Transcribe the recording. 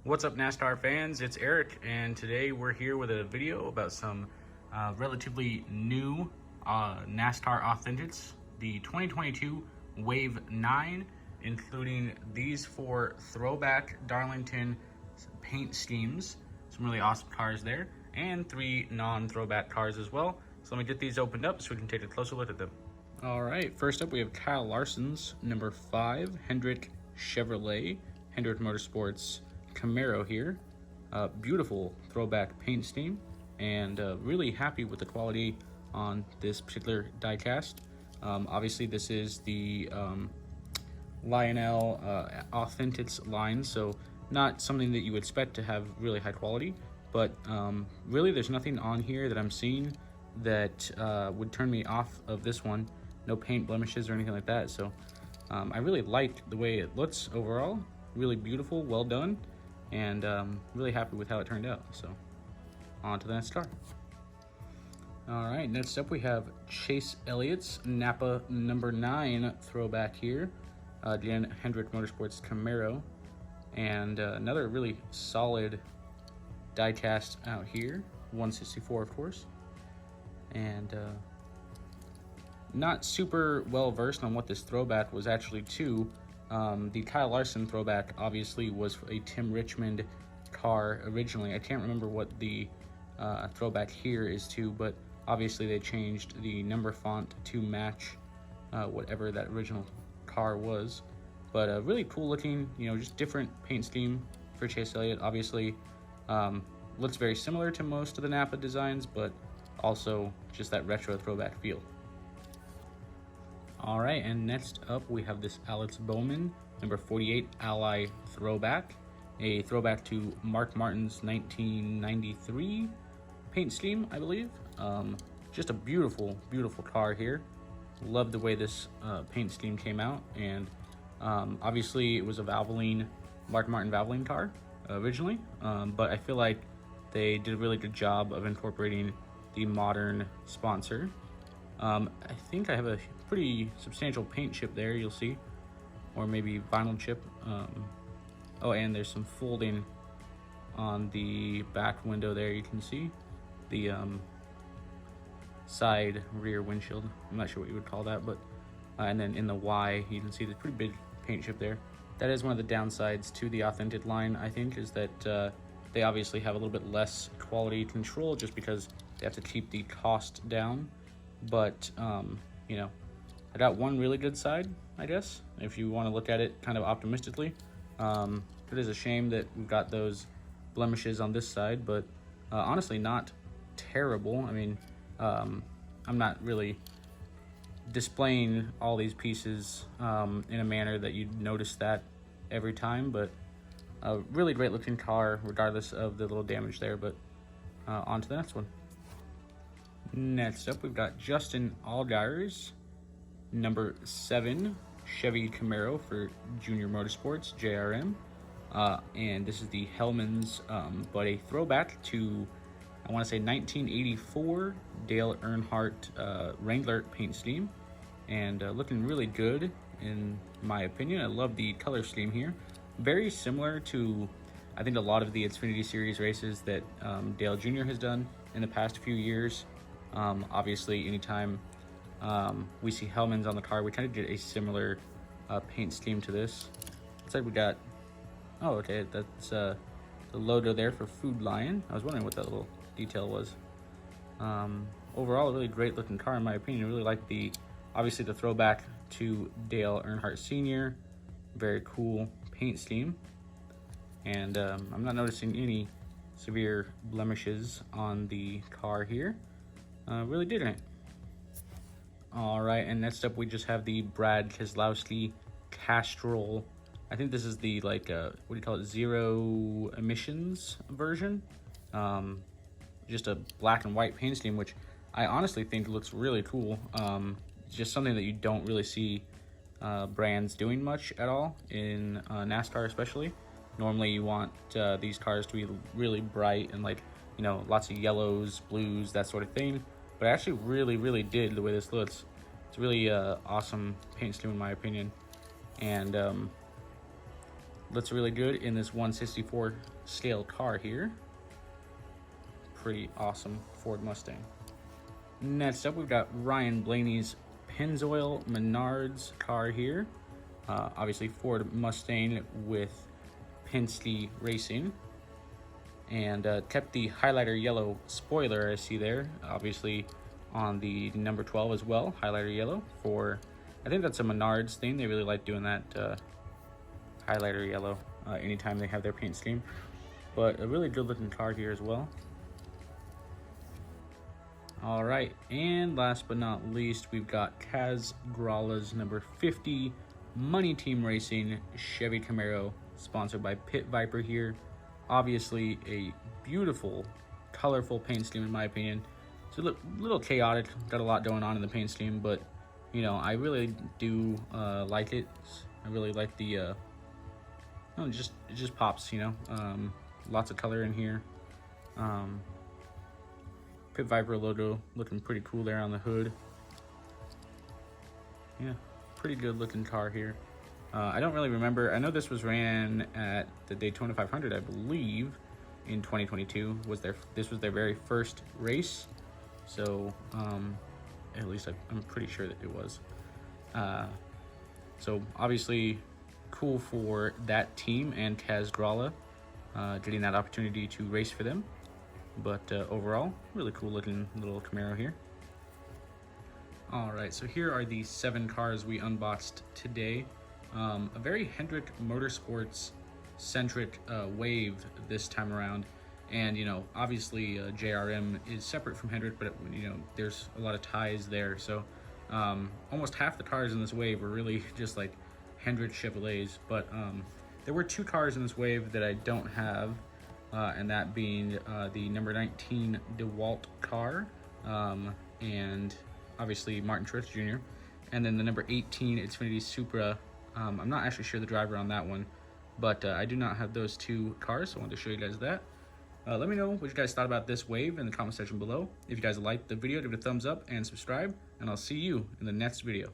What's up, NASCAR fans? It's Eric, and today we're here with a video about some relatively new NASCAR Authentics, the 2022 Wave 9, including these 4 throwback Darlington paint schemes, some really awesome cars there, and 3 non-throwback cars as well. So let me get these opened up so we can take a closer look at them. All right, first up we have Kyle Larson's number 5 Hendrick Chevrolet, Hendrick Motorsports Camaro here. Beautiful throwback paint scheme, and really happy with the quality on this particular diecast. Obviously this is the Lionel Authentics line, so not something that you would expect to have really high quality, but really there's nothing on here that I'm seeing that would turn me off of this one. No paint blemishes or anything like that, so I really like the way it looks overall. Really beautiful, well done, and really happy with how it turned out. So on to the next car. All right, next up we have Chase Elliott's Napa number 9 throwback here, again Hendrick Motorsports Camaro, and another really solid diecast out here, 164 of course, and not super well versed on what this throwback was actually to. The Kyle Larson throwback obviously was a Tim Richmond car originally. I can't remember what the throwback here is to, but obviously they changed the number font to match whatever that original car was. But really cool looking, you know, just different paint scheme for Chase Elliott. Obviously looks very similar to most of the Napa designs, but also just that retro throwback feel. All right, and next up we have this Alex Bowman number 48 Ally throwback, a throwback to Mark Martin's 1993 paint scheme, I believe. Just a beautiful car here. Love the way this paint scheme came out, and obviously it was a Valvoline, Mark Martin Valvoline car originally, but I feel like they did a really good job of incorporating the modern sponsor. I think I have a pretty substantial paint chip there, you'll see, or maybe vinyl chip. Oh, and there's some folding on the back window there. You can see the side rear windshield. I'm not sure what you would call that, but and then in the Y you can see the pretty big paint chip there. That is one of the downsides to the Authentic line, I think, is that they obviously have a little bit less quality control just because they have to keep the cost down. But you know, I got one really good side, I guess, if you want to look at it kind of optimistically. It is a shame that we've got those blemishes on this side, but honestly not terrible. I mean, I'm not really displaying all these pieces in a manner that you'd notice that every time, but a really great looking car regardless of the little damage there. But on to the next one. Next up, we've got Justin Allgaier's number 7 Chevy Camaro for Junior Motorsports, JRM. And this is the Hellman's, but a throwback to, I want to say, 1984 Dale Earnhardt Wrangler paint scheme. And looking really good, in my opinion. I love the color scheme here. Very similar to, I think, a lot of the Xfinity Series races that Dale Jr. has done in the past few years. Obviously, anytime we see Hellman's on the car, we kind of get a similar paint scheme to this. Looks like we got, oh, okay, that's the logo there for Food Lion. I was wondering what that little detail was. Overall, a really great looking car in my opinion. I really like obviously the throwback to Dale Earnhardt Sr. Very cool paint scheme. And I'm not noticing any severe blemishes on the car here. Really digging it. All right, and next up we just have the Brad Keselowski Castrol. I think this is the, like, what do you call it, zero emissions version. Just a black and white paint scheme, which I honestly think looks really cool. It's just something that you don't really see brands doing much at all in NASCAR especially. Normally you want these cars to be really bright and, like, you know, lots of yellows, blues, that sort of thing. But I actually really did the way this looks. It's really awesome paint scheme in my opinion. And Looks really good in this 1/64 scale car here. Pretty awesome Ford Mustang. Next up, we've got Ryan Blaney's Pennzoil Menards car here. Obviously Ford Mustang with Penske Racing. And kept the highlighter yellow spoiler I see there, obviously on the number 12 as well, highlighter yellow for, I think that's a Menards thing. They really like doing that highlighter yellow anytime they have their paint scheme. But a really good looking car here as well. All right, and last but not least, we've got Kaz Gralas number 50 Money Team Racing Chevy Camaro, sponsored by Pit Viper here. Obviously a beautiful, colorful paint scheme in my opinion. It's a little chaotic, got a lot going on in the paint scheme, but you know, I really do like it. I really like the, it just pops, you know. Lots of color in here. Pit Viper logo looking pretty cool there on the hood. Yeah, pretty good looking car here. I don't really remember. I know this was ran at the Daytona 500, I believe, in 2022. This was their very first race, so at least I'm pretty sure that it was. So obviously, cool for that team and Kaz Gralas getting that opportunity to race for them. But overall, really cool looking little Camaro here. All right, so here are the 7 cars we unboxed today. A very Hendrick Motorsports centric wave this time around, and you know, obviously JRM is separate from Hendrick, but you know, there's a lot of ties there. So almost half the cars in this wave were really just like Hendrick Chevrolets. But there were 2 cars in this wave that I don't have, and that being the number 19 DeWalt car, and obviously Martin Truex Jr., and then the number 18 Xfinity Supra. I'm not actually sure the driver on that one, but I do not have those 2 cars, so I wanted to show you guys that. Let me know what you guys thought about this wave in the comment section below. If you guys liked the video, give it a thumbs up and subscribe, and I'll see you in the next video.